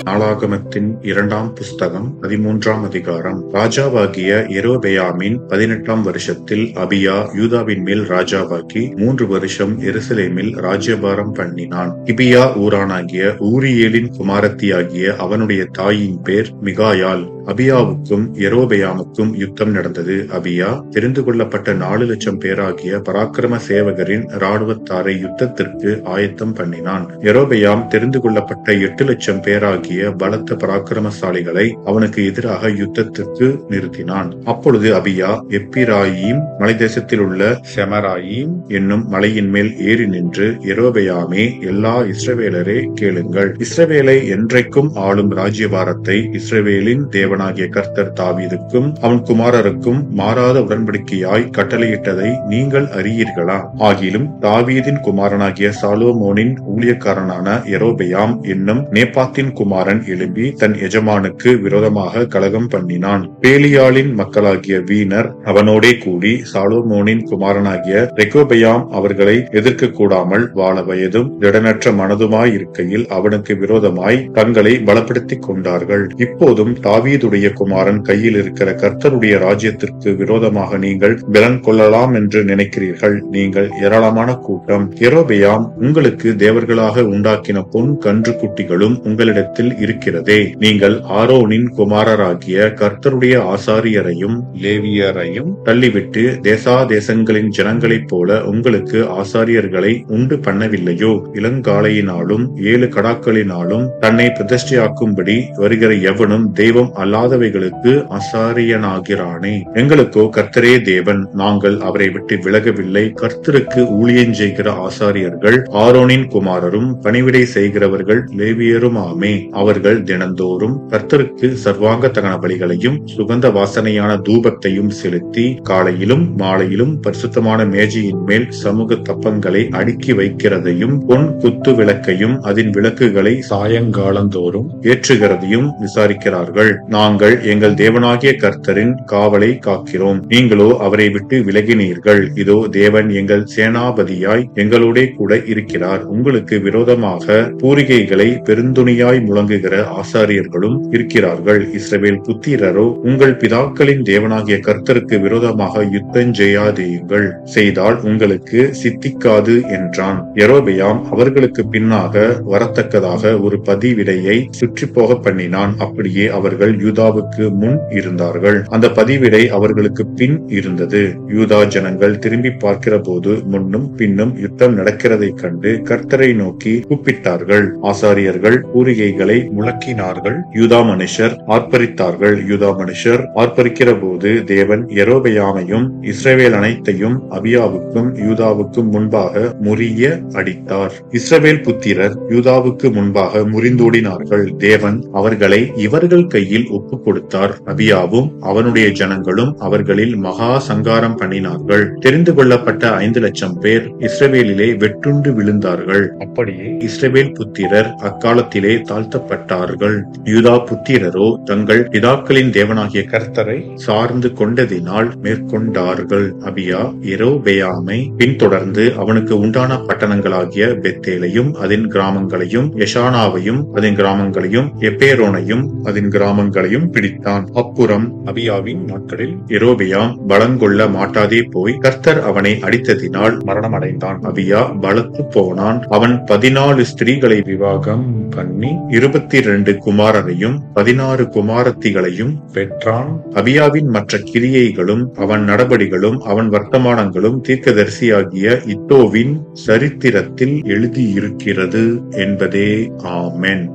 நாளாகமத்தின் 2ஆம் புஸ்தகம் 13ஆம் அதிகாரம். ராஜாவாகிய யெரொபெயாமின் 18ஆம் வருஷத்தில் அபியா யூதாவின் மேல் ராஜாவாகி 3 வருஷம் எருசலேமில் ராஜ்யபாரம் பண்ணினான். கிபியா ஊரானாகிய ஊரியேலின் குமாரத்தியாகிய அவனுடைய தாயின் பேர் மிகாயாள். அபியாவுக்கும் யெரொபெயாமுக்கும் யுத்தம் நடந்தது. அபியா தெரிந்து கொள்ளப்பட்ட 4 லட்சம் பேராகிய பராக்கிரம சேவகரின் இராணுவத்தாரை யுத்தத்திற்கு ஆயத்தம் பண்ணினான். யெரொபெயாம் தெரிந்து கொள்ளப்பட்ட 8 லட்சம் பேராகிய பலத்த பராக்கிரமசாலிகளை அவனுக்கு எதிராக யுத்தத்திற்கு நிறுத்தினான். அப்பொழுது அபியா எப்பிராயீம் மலைதேசத்தில் உள்ள செமராயீம் என்னும் மலையின் மேல் ஏறி நின்று, யெரொபெயாமே, எல்லா இஸ்ரவேலரே கேளுங்கள். இஸ்ரவேலை என்றைக்கும் ஆளும் ராஜ்யபாரத்தை இஸ்ரவேலின் தேவனாகிய கர்த்தர் தாவீதுக்கும் அவன் குமாரருக்கும் மாறாத உடன்படிக்கையாய் கட்டளையிட்டதை நீங்கள் அறியீர்களா? ஆகிலும் தாவீதின் குமாரனாகிய சாலொமோனின் ஊழியக்காரனான யெரொபெயாம் என்னும் நேபாத்தின் குமாரன் எழும்பி தன் எஜமானுக்கு விரோதமாக கலகம் பண்ணினான். பேலியாளின் மக்களாகிய வீணர் அவனோடே கூடி சாலொமோனின் குமாரனாகிய ரெகொபெயாம் அவர்களை எதிர்க்க கூடாமல் வாழ வயதும் திடனற்ற மனதுமாய் இருக்கையில் அவனுக்கு விரோதமாய் தங்களை பலப்படுத்திக் கொண்டார்கள். இப்போதும் தாவீதுடைய குமாரன் கையில் இருக்கிற கர்த்தருடைய ராஜ்யத்திற்கு விரோதமாக நீங்கள் பலன் கொள்ளலாம் என்று நினைக்கிறீர்கள். நீங்கள் ஏராளமான கூட்டம். யெரொபெயாம் உங்களுக்கு தேவர்களாக உண்டாக்கின பொன் கன்று குட்டிகளும் உங்களிடத்தில் இருக்கிறதே. நீங்கள் ஆரோனின் குமாரராகிய கர்த்தருடைய ஆசாரியரையும் லேவியரையும் தள்ளிவிட்டு தேசாதேசங்களின் ஜனங்களைப் போல உங்களுக்கு ஆசாரியர்களை உண்டு பண்ணவில்லையோ? இளங்காளையினாலும் 7 கடாக்களினாலும் தன்னை பிரதிஷ்டையாக்கும்படி வருகிற எவனும் தெய்வம் அல்லாதவைகளுக்கு ஆசாரியனாகிறானே. எங்களுக்கோ கர்த்தரே தேவன், நாங்கள் அவரை விட்டு விலகவில்லை. கர்த்தருக்கு ஊழியம் செய்கிற ஆசாரியர்கள் ஆரோனின் குமாரரும் பணிவிடை செய்கிறவர்கள் லேவியருமாமே. அவர்கள் தினந்தோறும் கர்த்தருக்கு சர்வாங்க தகன பலிகளையும் சுகந்த வாசனையான தூபத்தையும் செலுத்தி காலையிலும் மாலையிலும் பரிசுத்தமான மேஜையின் மேல் சமூக தப்பங்களை அடுக்கி வைக்கிறதையும் பொன் குத்து விளக்கையும் அதன் விளக்குகளை சாயங்காலந்தோறும் ஏற்றுகிறதையும் விசாரிக்கிறார்கள். நாங்கள் எங்கள் தேவனாகிய கர்த்தரின் காவலை காக்கிறோம், நீங்களோ அவரை விட்டு விலகினீர்கள். இதோ தேவன் எங்கள் சேனாபதியாய் எங்களோட கூட இருக்கிறார். உங்களுக்கு விரோதமாக பூரிகைகளை பெருந்துணியாய் முழங்குகிற ஆசாரியர்களும் இருக்கிறார்கள். இஸ்ரவேல் புத்திரரோ, உங்கள் பிதாக்களின் தேவனாகிய கர்த்தருக்கு விரோதமாக யுத்தம் செய்யாதீர்கள், செய்தால் உங்களுக்கு சித்திக்காது என்றான். யெரொபெயாம் அவர்களுக்கு பின்னாக வரத்தக்கதாக ஒரு பதிவிடையை சுற்றி போக பண்ணினான். அப்படியே அவர்கள் யூதாவுக்கு முன் இருந்தார்கள். அந்த பதிவிடை அவர்களுக்கு பின் இருந்தது. யூதா ஜனங்கள் திரும்பி பார்க்கிற போது முன்னும் பின்னும் யுத்தம் நடக்கிறதை கண்டு கர்த்தரை நோக்கி கூப்பிட்டார்கள். ஆசாரியர்கள் பூரிகைகளை முழக்கினார்கள். யூதா மனுஷர் ஆர்ப்பரித்தார்கள். யூதா மனுஷர் ஆர்ப்பரிக்கிற போது தேவன் யெரொபெயாமையும் இஸ்ரவேல் அனைத்தையும் அபியாவுக்கும் யூதாவுக்கும் முன்பாக முறிய அடித்தார். இஸ்ரவேல் புத்திரர் யூதாவுக்கு முன்பாக முறிந்தோடினார்கள். தேவன் அவர்களை இவர்கள் கையில் ஒப்பு கொடுத்தார். அபியாவும் அவனுடைய ஜனங்களும் அவர்களில் மகா சங்காரம் பண்ணினார்கள். தெரிந்து கொள்ளப்பட்ட 5 லட்சம் பேர் இஸ்ரவேலிலே வெட்டுண்டு விழுந்தார்கள். அப்படியே இஸ்ரவேல் புத்திரர் அக்காலத்திலே தாழ்த்தப்பட்டார்கள். யூதா புத்திரரோ தங்கள் பிதாக்களின் தேவனாகிய கர்த்தரை சார்ந்து கொண்டதினால் மேற்கொண்டார்கள். அபியா யெரொபெயாமை பின்தொடர்ந்து அவனுக்கு உண்டான பட்டணங்களாகிய பெத்தேலையும் அதன் கிராமங்களையும், எஷானாவையும் அதன் கிராமங்களையும், எப்பேரோனையும் அதன் கிராமங்களையும் பிடித்தான். அப்புறம் அபியாவின் நாட்களில் யெரொபெயாம் பலங்கொள்ள மாட்டாதே போய் கர்த்தர் அவனை அடித்ததினால் மரணம் அடைந்தான். அபியா பலத்து போனான். அவன் 14 ஸ்திரீகளை விவாகம் பண்ணி 22 குமாரரையும் 16 குமாரத்திகளையும் பெற்றான். அபியாவின் மற்ற கிரியைகளும் அவன் நடபடிகளும் அவன் வர்த்தமானங்களும் தீர்க்கதரிசியாகிய இத்தோவின் சரித்திரத்தில் எழுதியிருக்கிறது என்பதே. ஆமென்.